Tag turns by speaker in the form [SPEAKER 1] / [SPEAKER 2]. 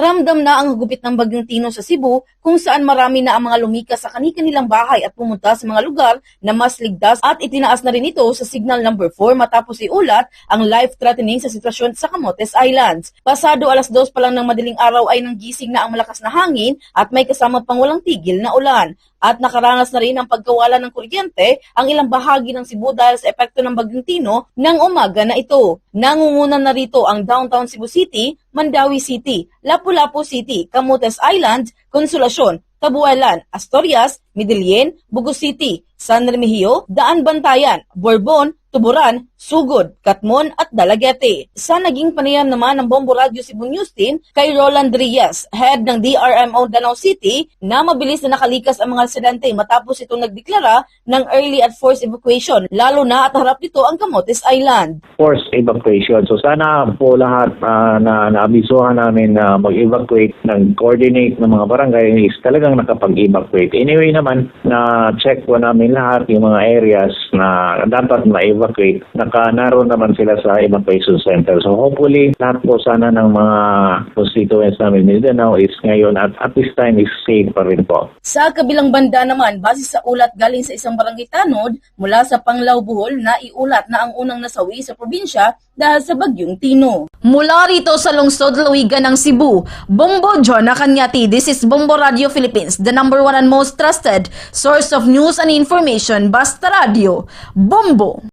[SPEAKER 1] Ramdam na ang hugupit ng Bagyong Tino sa Cebu kung saan marami na ang mga lumikas sa kani-kanilang bahay at pumunta sa mga lugar na mas ligtas at itinaas na rin ito sa Signal number 4 matapos iulat ang life-threatening sa sitwasyon sa Camotes Islands. Pasado 2:00 pa lang ng madaling araw ay nanggising na ang malakas na hangin at may kasama pang walang tigil na ulan. At nakaranas na rin ang pagkawala ng kuryente ang ilang bahagi ng Cebu dahil sa epekto ng Bagyong Tino ng umaga na ito. Nangungunan na rito ang downtown Cebu City, Mandawi City, Lapu-Lapu City, Camotes Island, Consolacion, Tabuelan, Asturias, Medellin, Bugos City, San Remigio, Daan Bantayan, Borbon, Tuburan, Sugod, Katmon at Dalagete. Sa naging panayam naman ng Bombo Radio Cebu News Team kay Roland Rias, head ng DRMO Danao City, na mabilis na nakalikas ang mga residente matapos itong nagdeklara ng early at forced evacuation, lalo na at harap nito ang Camotes Island.
[SPEAKER 2] Forced evacuation. So sana po lahat na naabisuhan namin na mag-evacuate, nag-coordinate ng mga barangay is talagang nakapag-evacuate. Anyway naman, na-check po namin lahat yung mga areas na dapat ma-evacuate. Naroon naman sila sa evacuation center. So hopefully, lahat po sana ng mga constituents namin Mindanao is ngayon at this time is safe pa rin po.
[SPEAKER 1] Sa kabilang banda naman, base sa ulat galing sa isang barangay tanod mula sa Panglao, Bohol, na iulat na ang unang nasawi sa probinsya dahil sa Bagyong Tino. Mula rito sa lungsod Luigan ng Cebu, Bombo John Akanyati, this is Bombo Radio Philippines, the #1 and most trusted source of news and information, Basta Radio, Bombo!